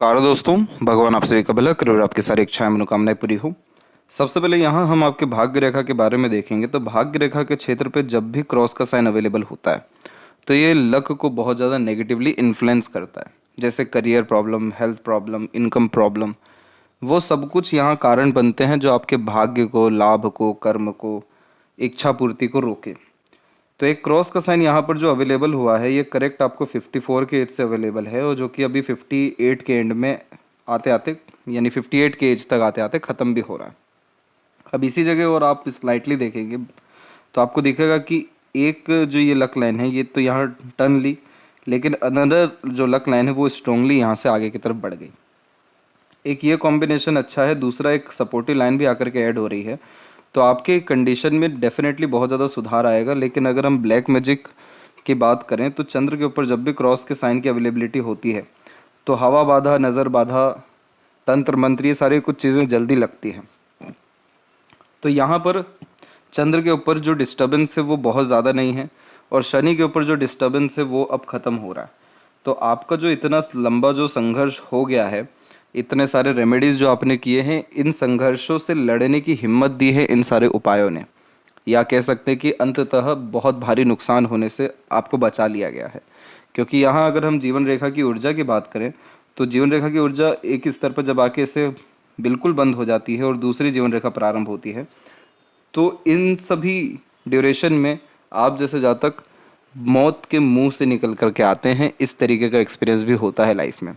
नमस्कार दोस्तों। भगवान आप सभी का भला करे और आपकी सारी इच्छाएं मनोकामनाएं पूरी हो। सबसे पहले यहाँ हम आपके भाग्य रेखा के बारे में देखेंगे। तो भाग्य रेखा के क्षेत्र पे जब भी क्रॉस का साइन अवेलेबल होता है तो ये लक को बहुत ज़्यादा नेगेटिवली इन्फ्लुएंस करता है। जैसे career problem, health problem, income problem, वो सब कुछ यहाँ कारण बनते हैं जो आपके भाग्य को, लाभ को, कर्म को, इच्छा पूर्ति को रोके। तो एक क्रॉस का साइन यहाँ पर जो अवेलेबल हुआ है ये करेक्ट आपको 54 के एज से अवेलेबल है, और जो कि अभी 58 के एंड में आते आते, यानी 58 के एज तक आते आते ख़त्म भी हो रहा है। अब इसी जगह और आप स्लाइटली देखेंगे तो आपको दिखेगा कि एक जो ये लक लाइन है ये तो यहाँ टर्न ली, लेकिन अनदर जो लक लाइन है वो स्ट्रांगली यहाँ से आगे की तरफ बढ़ गई। एक ये कॉम्बिनेशन अच्छा है, दूसरा एक सपोर्टिव लाइन भी आकर के ऐड हो रही है, तो आपके कंडीशन में डेफिनेटली बहुत ज़्यादा सुधार आएगा। लेकिन अगर हम ब्लैक मैजिक की बात करें तो चंद्र के ऊपर जब भी क्रॉस के साइन की अवेलेबिलिटी होती है तो हवा बाधा, नज़र बाधा, तंत्र मंत्र, ये सारी कुछ चीज़ें जल्दी लगती हैं। तो यहाँ पर चंद्र के ऊपर जो डिस्टर्बेंस है वो बहुत ज़्यादा नहीं है, और शनि के ऊपर जो डिस्टर्बेंस है वो अब ख़त्म हो रहा है। तो आपका जो इतना लंबा जो संघर्ष हो गया है, इतने सारे रेमेडीज़ जो आपने किए हैं, इन संघर्षों से लड़ने की हिम्मत दी है इन सारे उपायों ने, या कह सकते हैं कि अंततः बहुत भारी नुकसान होने से आपको बचा लिया गया है। क्योंकि यहाँ अगर हम जीवन रेखा की ऊर्जा की बात करें तो जीवन रेखा की ऊर्जा एक स्तर पर जब आके इसे बिल्कुल बंद हो जाती है और दूसरी जीवन रेखा प्रारंभ होती है, तो इन सभी ड्यूरेशन में आप जैसे जातक मौत के मुंह से निकल कर के आते हैं, इस तरीके का एक्सपीरियंस भी होता है लाइफ में।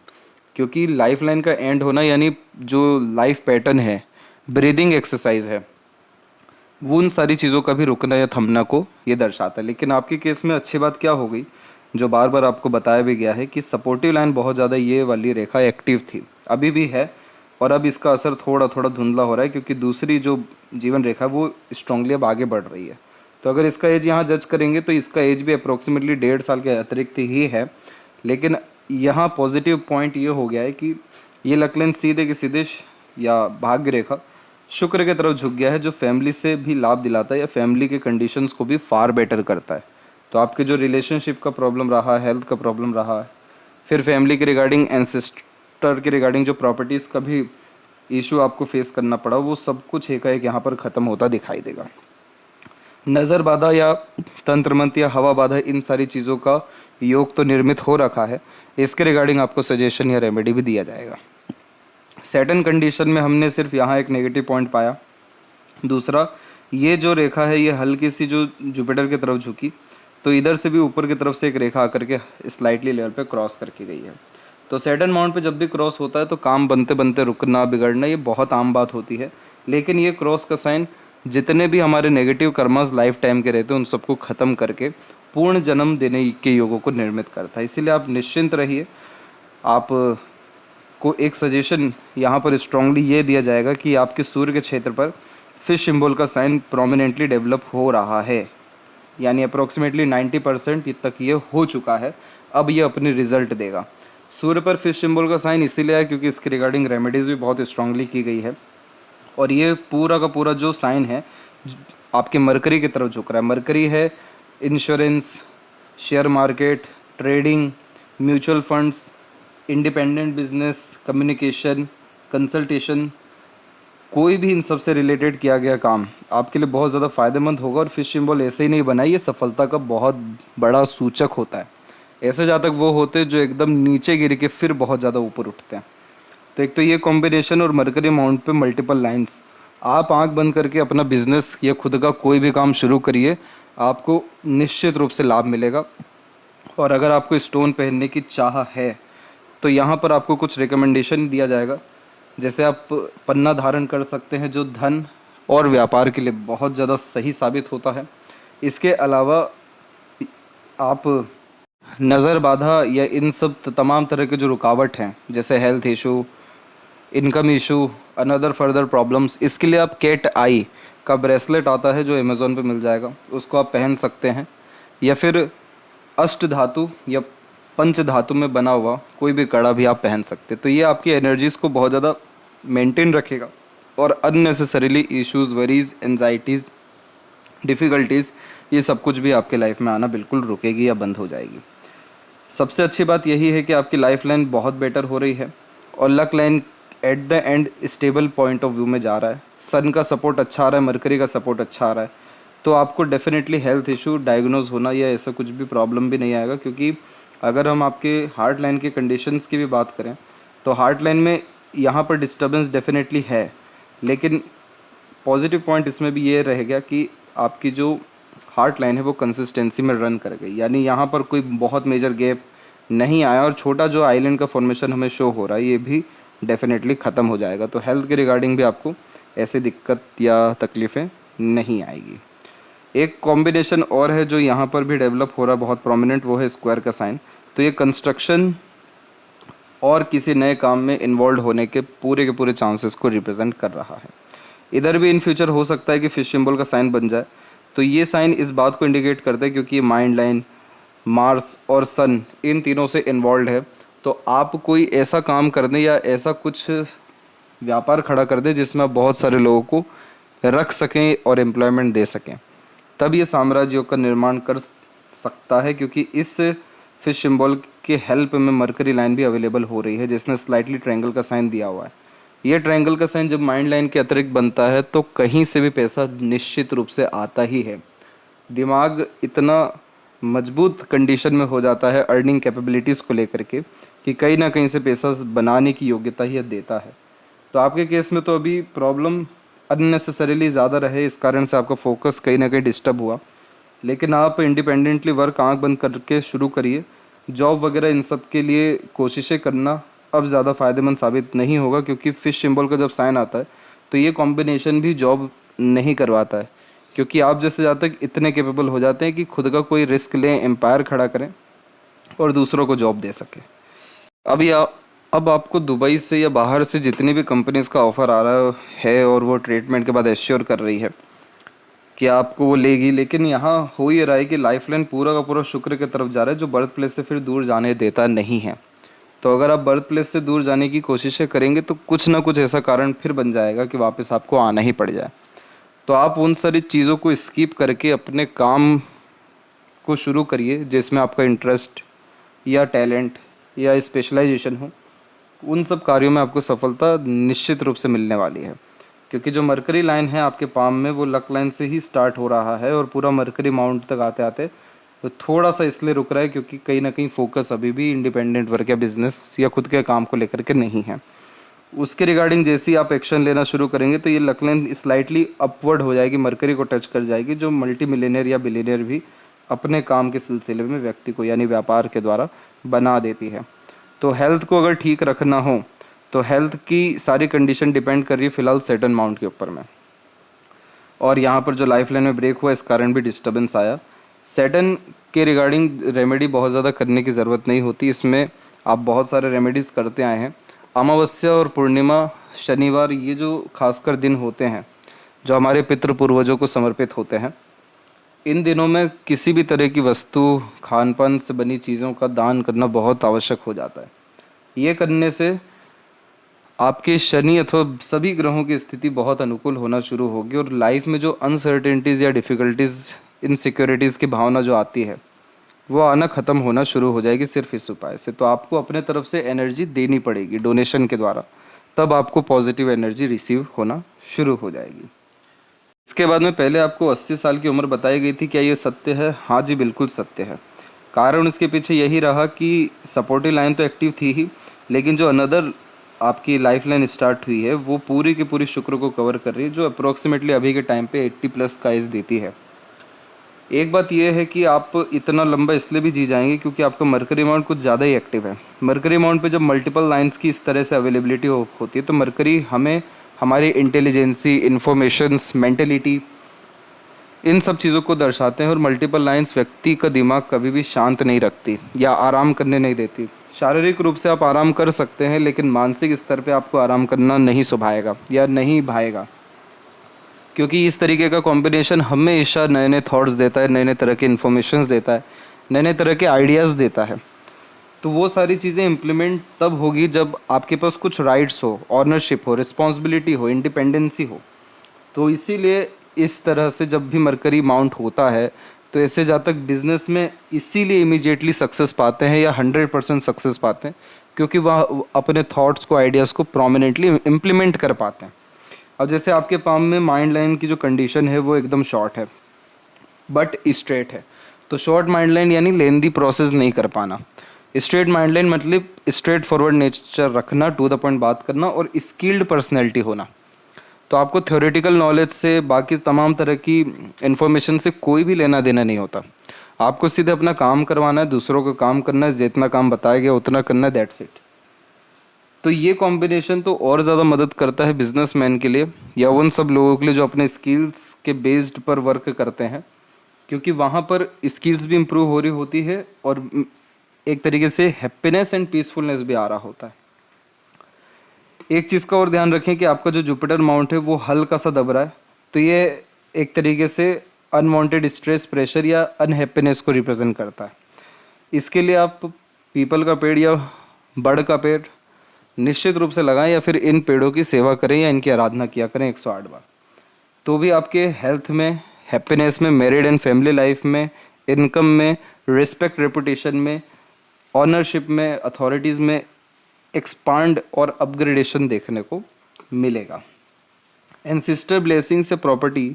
क्योंकि लाइफ लाइन का एंड होना यानी जो लाइफ पैटर्न है, ब्रीदिंग एक्सरसाइज है, वो उन सारी चीज़ों का भी रुकना या थमना को ये दर्शाता है। लेकिन आपके केस में अच्छी बात क्या हो गई, जो बार बार आपको बताया भी गया है कि सपोर्टिव लाइन बहुत ज़्यादा, ये वाली रेखा एक्टिव थी, अभी भी है, और अब इसका असर थोड़ा थोड़ा धुंधला हो रहा है क्योंकि दूसरी जो जीवन रेखा वो स्ट्रांगली अब आगे बढ़ रही है। तो अगर इसका एज यहाँ जज करेंगे तो इसका एज भी अप्रोक्सीमेटली 1.5 साल के अतिरिक्त ही है। लेकिन यहाँ पॉजिटिव पॉइंट ये हो गया है कि ये लक लाइन सीधे के सीधे या भाग्य रेखा शुक्र की तरफ झुक गया है, जो फैमिली से भी लाभ दिलाता है या फैमिली के कंडीशंस को भी फार बेटर करता है। तो आपके जो रिलेशनशिप का प्रॉब्लम रहा, हेल्थ का प्रॉब्लम रहा, फिर फैमिली के रिगार्डिंग, एंसेस्टर के रिगार्डिंग जो प्रॉपर्टीज़ का भी इशू आपको फेस करना पड़ा, वो सब कुछ एकाएक यहाँ पर ख़त्म होता दिखाई देगा। नज़र बाधा या तंत्र मंत्र या हवा बाधा, इन सारी चीज़ों का योग तो निर्मित हो रखा है, इसके रिगार्डिंग आपको सजेशन या रेमेडी भी दिया जाएगा। सैटर्न कंडीशन में हमने सिर्फ यहाँ एक नेगेटिव पॉइंट पाया। दूसरा, ये जो रेखा है ये हल्की सी जो जुपिटर की तरफ झुकी, तो इधर से भी ऊपर की तरफ से एक रेखा आकर के स्लाइटली लेवल पे क्रॉस करके गई है। तो सैटर्न माउंट पे जब भी क्रॉस होता है तो काम बनते बनते रुकना, बिगड़ना, ये बहुत आम बात होती है। लेकिन ये क्रॉस का साइन जितने भी हमारे नेगेटिव कर्मस लाइफ टाइम के रहते हैं उन सबको ख़त्म करके पूर्ण जन्म देने के योगों को निर्मित करता है। इसीलिए आप निश्चिंत रहिए। आप को एक सजेशन यहाँ पर स्ट्रांगली ये दिया जाएगा कि आपके सूर्य के क्षेत्र पर फिश सिंबल का साइन प्रोमिनेंटली डेवलप हो रहा है, यानी अप्रोक्सीमेटली 90% तक ये हो चुका है। अब ये अपनी रिजल्ट देगा। सूर्य पर फिश सिंबल का साइन इसीलिए है क्योंकि इसके रिगार्डिंग रेमेडीज़ भी बहुत स्ट्रांगली की गई है, और ये पूरा का पूरा जो साइन है आपके मरकरी की तरफ झुक रहा है। मरकरी है insurance, share market, trading, mutual funds, independent business, communication, consultation, कोई भी इन सब से रिलेटेड किया गया काम आपके लिए बहुत ज़्यादा फ़ायदेमंद होगा। और फिश सिंबल ऐसे ही नहीं बनाई, ये सफलता का बहुत बड़ा सूचक होता है। ऐसे जातक वो होते हैं जो एकदम नीचे गिर के फिर बहुत ज़्यादा ऊपर उठते हैं। तो एक तो ये कॉम्बिनेशन और मरकरी माउंट पे मल्टीपल लाइंस, आप आंख बंद करके अपना बिजनेस या खुद का कोई भी काम शुरू करिए, आपको निश्चित रूप से लाभ मिलेगा। और अगर आपको स्टोन पहनने की चाह है तो यहाँ पर आपको कुछ रिकमेंडेशन दिया जाएगा। जैसे आप पन्ना धारण कर सकते हैं जो धन और व्यापार के लिए बहुत ज़्यादा सही साबित होता है। इसके अलावा आप नज़र बाधा या इन सब तमाम तरह के जो रुकावट हैं, जैसे health issue, income issue, another further problems, इसके लिए आप कैट आई का ब्रेसलेट आता है जो अमेज़ोन पे मिल जाएगा, उसको आप पहन सकते हैं। या फिर अष्ट धातु या पंच धातु में बना हुआ कोई भी कड़ा भी आप पहन सकते हैं। तो ये आपकी एनर्जीज़ को बहुत ज़्यादा मेंटेन रखेगा और unnecessarily issues, worries, anxieties, difficulties, ये सब कुछ भी आपके लाइफ में आना बिल्कुल रुकेगी या बंद हो जाएगी। सबसे अच्छी बात यही है कि आपकी लाइफ लाइन बहुत बेटर हो रही है। और luck line at the end stable point of view में जा रहा है, सन का सपोर्ट अच्छा आ रहा है, मरकरी का सपोर्ट अच्छा आ रहा है, तो आपको डेफिनेटली हेल्थ इशू डायग्नोज होना या ऐसा कुछ भी प्रॉब्लम भी नहीं आएगा। क्योंकि अगर हम आपके हार्ट लाइन के कंडीशंस की भी बात करें तो हार्ट लाइन में यहाँ पर डिस्टर्बेंस डेफिनेटली है, लेकिन पॉजिटिव पॉइंट इसमें भी ये रहेगा कि आपकी जो हार्ट लाइन है वो कंसिस्टेंसी में रन कर गई, यानी यहाँ पर कोई बहुत मेजर गैप नहीं आया और छोटा जो आइलैंड का फॉर्मेशन हमें शो हो रहा है ये भी डेफिनेटली ख़त्म हो जाएगा। तो हेल्थ के रिगार्डिंग भी आपको ऐसी दिक्कत या तकलीफ़ें नहीं आएगी। एक कॉम्बिनेशन और है जो यहाँ पर भी डेवलप हो रहा है बहुत प्रोमिनेंट, वो है स्क्वायर का साइन। तो ये कंस्ट्रक्शन और किसी नए काम में इन्वॉल्व होने के पूरे चांसेस को रिप्रेजेंट कर रहा है। इधर भी इन फ्यूचर हो सकता है कि फिश सिंबल का साइन बन जाए। तो ये साइन इस बात को इंडिकेट करता है क्योंकि ये माइंड लाइन, मार्स और सन इन तीनों से इन्वॉल्व है। तो आप कोई ऐसा काम कर दें या ऐसा कुछ व्यापार खड़ा कर दें जिसमें आप बहुत सारे लोगों को रख सकें और एम्प्लॉयमेंट दे सकें, तब ये साम्राज्यों का निर्माण कर सकता है। क्योंकि इस फिश सिंबल के हेल्प में मरकरी लाइन भी अवेलेबल हो रही है जिसने स्लाइटली ट्रायंगल का साइन दिया हुआ है। ये ट्रायंगल का साइन जब माइंड लाइन के अतिरिक्त बनता है तो कहीं से भी पैसा निश्चित रूप से आता ही है। दिमाग इतना मजबूत कंडीशन में हो जाता है अर्निंग कैपेबिलिटीज़ को लेकर के कि कहीं ना कहीं से पैसा बनाने की योग्यता ही देता है। तो आपके केस में तो अभी प्रॉब्लम अननेसेसरीली ज़्यादा रहे, इस कारण से आपका फोकस कहीं ना कहीं डिस्टर्ब हुआ। लेकिन आप इंडिपेंडेंटली वर्क आंख बंद करके शुरू करिए। जॉब वगैरह इन सब के लिए कोशिशें करना अब ज़्यादा फ़ायदेमंद साबित नहीं होगा, क्योंकि फिश सिंबल का जब साइन आता है तो ये कॉम्बिनेशन भी जॉब नहीं करवाता है। क्योंकि आप जैसे ज़्यादा तक इतने कैपेबल हो जाते हैं कि खुद का कोई रिस्क लें, एम्पायर खड़ा करें और दूसरों को जॉब दे सकें। अब आपको दुबई से या बाहर से जितनी भी कंपनीज़ का ऑफ़र आ रहा है और वो ट्रीटमेंट के बाद एश्योर कर रही है कि आपको वो लेगी, लेकिन यहाँ हो ये रहा है कि लाइफलाइन पूरा का पूरा शुक्र की तरफ जा रहा है जो बर्थ प्लेस से फिर दूर जाने देता नहीं है। तो अगर आप बर्थ प्लेस से दूर जाने की कोशिशें करेंगे तो कुछ ना कुछ ऐसा कारण फिर बन जाएगा कि वापस आपको आना ही पड़ जाए। तो आप उन सारी चीज़ों को स्किप करके अपने काम को शुरू करिए जिसमें आपका इंटरेस्ट या टैलेंट या स्पेशलाइजेशन हो। उन सब कार्यों में आपको सफलता निश्चित रूप से मिलने वाली है, क्योंकि जो मरकरी लाइन है आपके पाम में वो लक लाइन से ही स्टार्ट हो रहा है और पूरा मरकरी माउंट तक आते आते तो थोड़ा सा इसलिए रुक रहा है क्योंकि कहीं ना कहीं फोकस अभी भी इंडिपेंडेंट वर्क या बिजनेस या खुद के काम को लेकर के नहीं है। उसके रिगार्डिंग जैसे ही आप एक्शन लेना शुरू करेंगे तो ये लक लाइन स्लाइटली अपवर्ड हो जाएगी, मरकरी को टच कर जाएगी, जो मल्टी मिलियनियर या बिलियनियर भी अपने काम के सिलसिले में व्यक्ति को यानी व्यापार के द्वारा बना देती है। तो हेल्थ को अगर ठीक रखना हो तो हेल्थ की सारी कंडीशन डिपेंड कर रही है फिलहाल सैटर्न माउंट के ऊपर में। और यहाँ पर जो लाइफ लाइन में ब्रेक हुआ इस कारण भी डिस्टर्बेंस आया। सैटर्न के रिगार्डिंग रेमेडी बहुत ज़्यादा करने की ज़रूरत नहीं होती, इसमें आप बहुत सारे रेमेडीज़ करते आए हैं। अमावस्या और पूर्णिमा, शनिवार, ये जो खासकर दिन होते हैं जो हमारे पितृ पूर्वजों को समर्पित होते हैं, इन दिनों में किसी भी तरह की वस्तु, खान पान से बनी चीज़ों का दान करना बहुत आवश्यक हो जाता है। ये करने से आपके शनि अथवा सभी ग्रहों की स्थिति बहुत अनुकूल होना शुरू होगी और लाइफ में जो अनसर्टेनिटीज़ या डिफ़िकल्टीज़, इनसिक्योरिटीज़ की भावना जो आती है वो आना ख़त्म होना शुरू हो जाएगी सिर्फ इस उपाय से। तो आपको अपने तरफ से एनर्जी देनी पड़ेगी डोनेशन के द्वारा, तब आपको पॉजिटिव एनर्जी रिसीव होना शुरू हो जाएगी। इसके बाद में पहले आपको 80 साल की उम्र बताई गई थी, क्या ये सत्य है? हाँ जी, बिल्कुल सत्य है। कारण उसके पीछे यही रहा कि सपोर्टिव लाइन तो एक्टिव थी ही, लेकिन जो अनदर आपकी लाइफ लाइन स्टार्ट हुई है वो पूरी की पूरी शुक्र को कवर कर रही है, जो अप्रोक्सीमेटली अभी के टाइम पे 80+ का एज देती है। एक बात यह है कि आप इतना लंबा इसलिए भी जी जाएंगे क्योंकि आपका मरकरी माउंट कुछ ज़्यादा ही एक्टिव है। मरकरी माउंट पे जब मल्टीपल लाइंस की इस तरह से अवेलेबिलिटी होती है तो मरकरी हमें हमारी इंटेलिजेंसी, इन्फॉर्मेशंस, मेंटलिटी, इन सब चीज़ों को दर्शाते हैं। और मल्टीपल लाइंस व्यक्ति का दिमाग कभी भी शांत नहीं रखती या आराम करने नहीं देती। शारीरिक रूप से आप आराम कर सकते हैं लेकिन मानसिक स्तर पे आपको आराम करना नहीं सुभाएगा या नहीं भाएगा, क्योंकि इस तरीके का कॉम्बिनेशन हमेशा नए नए थॉट्स देता है, नए नए तरह के इन्फॉर्मेशंस देता है, नए नए तरह के आइडियाज़ देता है। तो वो सारी चीज़ें इम्प्लीमेंट तब होगी जब आपके पास कुछ राइट्स हो, ऑनरशिप हो, रिस्पॉन्सिबिलिटी हो, इंडिपेंडेंसी हो। तो इसीलिए इस तरह से जब भी मरकरी माउंट होता है तो ऐसे जहाँ तक बिजनेस में इसीलिए इमीडिएटली सक्सेस पाते हैं या 100% सक्सेस पाते हैं, क्योंकि वह अपने थॉट्स को, आइडियाज़ को प्रोमिनेंटली इम्प्लीमेंट कर पाते हैं। अब जैसे आपके पाम में माइंड लाइन की जो कंडीशन है वो एकदम शॉर्ट है बट स्ट्रेट है। तो शॉर्ट माइंड लाइन यानी लेंदी प्रोसेस नहीं कर पाना। स्ट्रेट माइंड लाइन मतलब स्ट्रेट फॉरवर्ड नेचर रखना, टू द पॉइंट बात करना और स्किल्ड पर्सनैलिटी होना। तो आपको थ्योरेटिकल नॉलेज से, बाकी तमाम तरह की इन्फॉर्मेशन से कोई भी लेना देना नहीं होता। आपको सीधे अपना काम करवाना है, दूसरों को काम करना है, जितना काम बताया गया उतना करना है, दैट्स इट। तो ये कॉम्बिनेशन तो और ज़्यादा मदद करता है बिजनेसमैन के लिए या उन सब लोगों के लिए जो अपने स्किल्स के बेस्ड पर वर्क करते हैं, क्योंकि वहाँ पर स्किल्स भी इम्प्रूव हो रही होती है और एक तरीके से हैप्पीनेस एंड पीसफुलनेस भी आ रहा होता है। एक चीज़ का और ध्यान रखें कि आपका जो जुपिटर माउंट है वो हल्का सा दब रहा है, तो ये एक तरीके से अनवांटेड स्ट्रेस, प्रेशर या अनहैप्पीनेस को रिप्रेजेंट करता है। इसके लिए आप पीपल का पेड़ या बड़ का पेड़ निश्चित रूप से लगाएं या फिर इन पेड़ों की सेवा करें या इनकी आराधना किया करें 108 बार। तो भी आपके हेल्थ में, हैप्पीनेस में, मैरिड एंड फैमिली लाइफ में, इनकम में, रिस्पेक्ट, रेपुटेशन में, ऑनरशिप में, अथॉरिटीज़ में एक्सपांड और अपग्रेडेशन देखने को मिलेगा। एंसिस्टर ब्लेसिंग से प्रॉपर्टी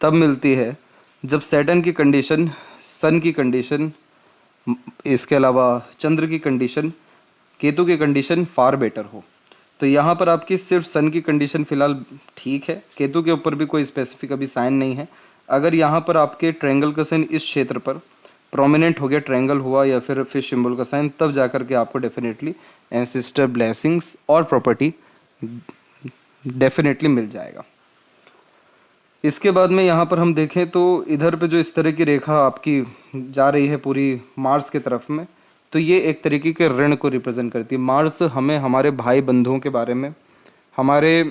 तब मिलती है जब सैटर्न की कंडीशन, सन की कंडीशन, इसके अलावा चंद्र की कंडीशन, केतु की कंडीशन फार बेटर हो। तो यहाँ पर आपकी सिर्फ सन की कंडीशन फिलहाल ठीक है, केतु के ऊपर भी कोई स्पेसिफिक अभी साइन नहीं है। अगर यहाँ पर आपके ट्रायंगल का साइन इस क्षेत्र पर प्रोमिनेंट हो गया, ट्रायंगल हुआ या फिर फिश सिंबल का साइन, तब जाकर के आपको डेफिनेटली एंसेस्टर ब्लेसिंग्स और प्रॉपर्टी डेफिनेटली मिल जाएगा। इसके बाद में यहाँ पर हम देखें तो इधर पे जो इस तरह की रेखा आपकी जा रही है पूरी मार्स की तरफ में, तो ये एक तरीके के ऋण को रिप्रेजेंट करती है। मार्स हमें हमारे भाई बंधुओं के बारे में, हमारे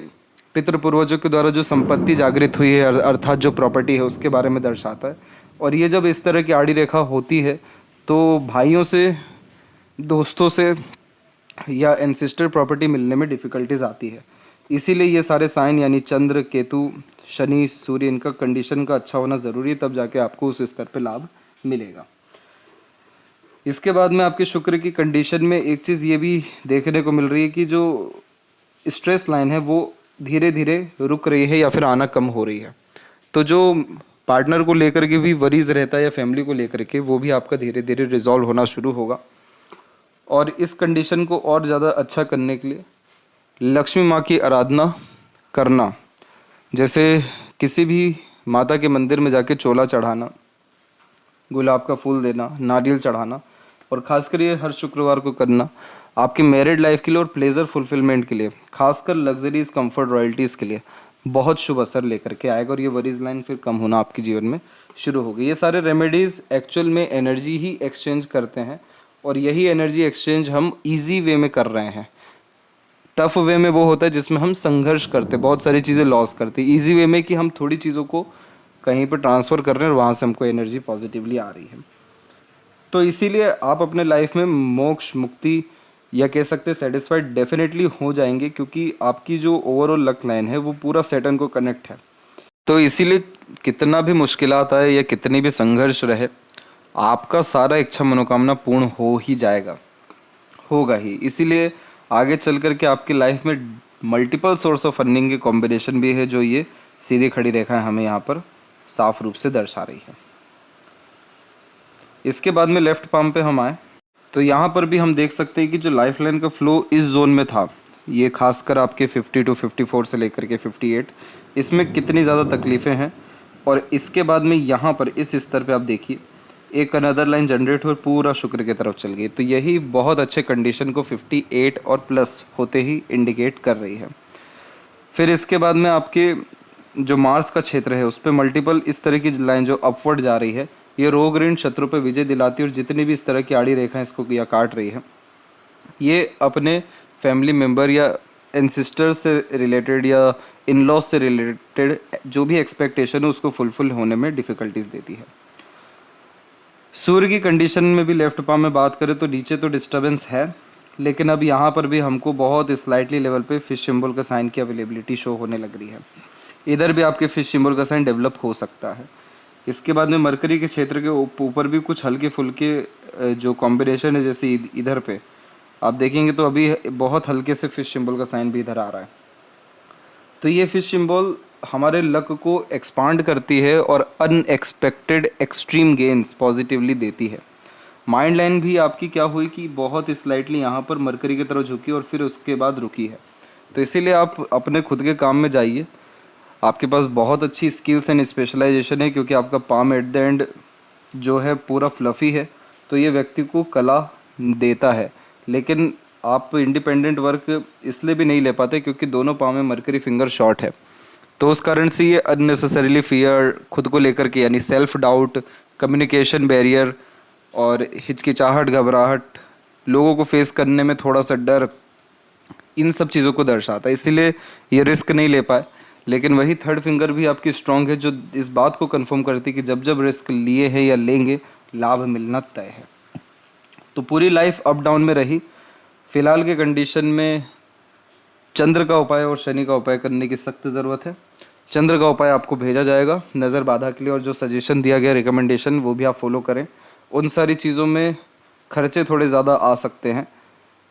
पितृ पूर्वजों के द्वारा जो संपत्ति जागृत हुई है अर्थात जो प्रॉपर्टी है उसके बारे में दर्शाता है। और ये जब इस तरह की आड़ी रेखा होती है तो भाइयों से, दोस्तों से या एंसेस्टर प्रॉपर्टी मिलने में डिफ़िकल्टीज आती है। इसीलिए ये सारे साइन यानी चंद्र, केतु, शनि, सूर्य, इनका कंडीशन का अच्छा होना ज़रूरी है, तब जाके आपको उस स्तर पे लाभ मिलेगा। इसके बाद में आपके शुक्र की कंडीशन में एक चीज़ ये भी देखने को मिल रही है कि जो स्ट्रेस लाइन है वो धीरे धीरे रुक रही है या फिर आना कम हो रही है। तो जो पार्टनर को लेकर के भी वरीज रहता है या फैमिली को लेकर के, वो भी आपका धीरे धीरे रिजॉल्व होना शुरू होगा। और इस कंडीशन को और ज़्यादा अच्छा करने के लिए लक्ष्मी माँ की आराधना करना, जैसे किसी भी माता के मंदिर में जाके चोला चढ़ाना, गुलाब का फूल देना, नारियल चढ़ाना, और ख़ासकर ये हर शुक्रवार को करना आपकी मैरिड लाइफ के लिए और प्लेजर फुलफिलमेंट के लिए, खासकर लग्जरीज, कंफर्ट, रॉयल्टीज़ के लिए बहुत शुभ असर लेकर के आएगा और ये वरीज लाइन फिर कम होना आपके जीवन में शुरू होगी। ये सारे रेमेडीज़ एक्चुअल में एनर्जी ही एक्सचेंज करते हैं और यही एनर्जी एक्सचेंज हम ईजी वे में कर रहे हैं। टफ वे में वो होता है जिसमें हम संघर्ष करते, बहुत सारी चीज़ें लॉस करते। ईजी वे में कि हम थोड़ी चीज़ों को कहीं पर ट्रांसफ़र कर रहे हैं और वहाँ से हमको एनर्जी पॉजिटिवली आ रही है। तो इसीलिए आप अपने लाइफ में मोक्ष, मुक्ति या कह सकते हैं सेटिस्फाइड डेफिनेटली हो जाएंगे, क्योंकि आपकी जो ओवरऑल लक लाइन है वो पूरा सैटर्न को कनेक्ट है। तो इसीलिए कितना भी मुश्किलात आए या कितनी भी संघर्ष रहे, आपका सारा इच्छा मनोकामना पूर्ण हो ही जाएगा, होगा ही। इसीलिए आगे चल कर के आपकी लाइफ में मल्टीपल सोर्स ऑफ अर्निंग के कॉम्बिनेशन भी है, जो ये सीधी खड़ी रेखाएं हमें यहाँ पर साफ रूप से दर्शा रही है। इसके बाद में लेफ्ट पाम पे हम आए तो यहाँ पर भी हम देख सकते हैं कि जो लाइफ लाइन का फ्लो इस जोन में था, ये खासकर आपके 52, 54 से लेकर के 58, इसमें कितनी ज़्यादा तकलीफ़ें हैं। और इसके बाद में यहाँ पर इस स्तर पे आप देखिए एक अनदर लाइन जनरेट हो और पूरा शुक्र की तरफ चल गई, तो यही बहुत अच्छे कंडीशन को 58 और प्लस होते ही इंडिकेट कर रही है। फिर इसके बाद में आपके जो मार्स का क्षेत्र है उस पर मल्टीपल इस तरह की लाइन जो अपवर्ड जा रही है, ये रोग ऋण शत्रु पे विजय दिलाती है। और जितनी भी इस तरह की आड़ी रेखाएं इसको या काट रही है, ये अपने फैमिली मेम्बर या एंसिस्टर से रिलेटेड या इन लॉज से रिलेटेड जो भी एक्सपेक्टेशन है उसको फुलफिल होने में डिफ़िकल्टीज देती है। सूर्य की कंडीशन में भी लेफ्ट पाम में बात करें तो नीचे तो डिस्टर्बेंस है, लेकिन अब यहाँ पर भी हमको बहुत स्लाइटली लेवल पे फिश सिंबल का साइन की अवेलेबिलिटी शो होने लग रही है। इधर भी आपके फिश सिंबल का साइन डेवलप हो सकता है। इसके बाद में मरकरी के क्षेत्र के ऊपर भी कुछ हल्के फुल्के जो कॉम्बिनेशन है, जैसे इधर पे आप देखेंगे तो अभी बहुत हल्के से फिश सिंबल का साइन भी इधर आ रहा है। तो ये फिश सिंबल हमारे लक को एक्सपांड करती है और अनएक्सपेक्टेड एक्सट्रीम गेन्स पॉजिटिवली देती है। माइंड लाइन भी आपकी क्या हुई कि बहुत स्लाइटली यहाँ पर मरकरी की तरफ झुकी और फिर उसके बाद रुकी है। तो इसीलिए आप अपने खुद के काम में जाइए। आपके पास बहुत अच्छी स्किल्स एंड स्पेशलाइजेशन है, क्योंकि आपका पाम एट द एंड जो है पूरा फ्लफ़ी है, तो ये व्यक्ति को कला देता है। लेकिन आप इंडिपेंडेंट वर्क इसलिए भी नहीं ले पाते क्योंकि दोनों पाँव में मरकरी फिंगर शॉर्ट है। तो उस कारण से ये अननेसेसरीली फियर, खुद को लेकर के यानी सेल्फ डाउट, कम्युनिकेशन बैरियर और हिचकिचाहट, घबराहट, लोगों को फेस करने में थोड़ा सा डर, इन सब चीज़ों को दर्शाता है। इसीलिए ये रिस्क नहीं ले पाए। लेकिन वही थर्ड फिंगर भी आपकी स्ट्रांग है, जो इस बात को कंफर्म करती है कि जब जब रिस्क लिए हैं या लेंगे, लाभ मिलना तय है। तो पूरी लाइफ अप डाउन में रही। फिलहाल के कंडीशन में चंद्र का उपाय और शनि का उपाय करने की सख्त ज़रूरत है। चंद्र का उपाय आपको भेजा जाएगा नज़र बाधा के लिए, और जो सजेशन दिया गया, रिकमेंडेशन, वो भी आप फॉलो करें। उन सारी चीज़ों में खर्चे थोड़े ज़्यादा आ सकते हैं,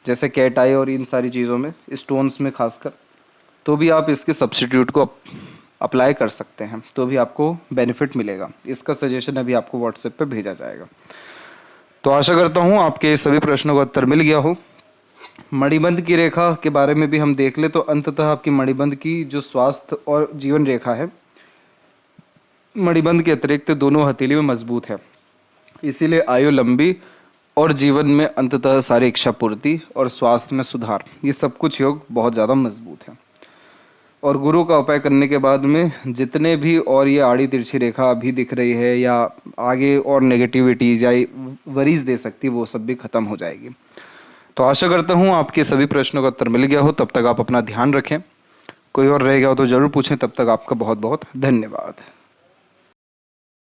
जैसे कैट आई और इन सारी चीज़ों में, स्टोन्स में खासकर, तो भी आप इसके सब्स्टिट्यूट को अप्लाई कर सकते हैं, तो भी आपको बेनिफिट मिलेगा। इसका सजेशन अभी आपको व्हाट्सएप पे भेजा जाएगा। तो आशा करता हूँ आपके सभी प्रश्नों का उत्तर मिल गया हो। मणिबंध की रेखा के बारे में भी हम देख ले तो अंततः आपकी मणिबंध की जो स्वास्थ्य और जीवन रेखा है, मणिबंध के अतिरिक्त दोनों हथेली में मजबूत है। इसीलिए आयु लंबी और जीवन में अंततः सारी इच्छा पूर्ति और स्वास्थ्य में सुधार, ये सब कुछ योग बहुत ज़्यादा मजबूत है। और गुरु का उपाय करने के बाद में जितने भी और ये आड़ी तिरछी रेखा अभी दिख रही है या आगे और नेगेटिविटीज़ या वरीज दे सकती है, वो सब भी खत्म हो जाएगी। तो आशा करता हूँ आपके सभी प्रश्नों का उत्तर मिल गया हो। तब तक आप अपना ध्यान रखें। कोई और रह गया हो तो ज़रूर पूछें। तब तक आपका बहुत बहुत धन्यवाद।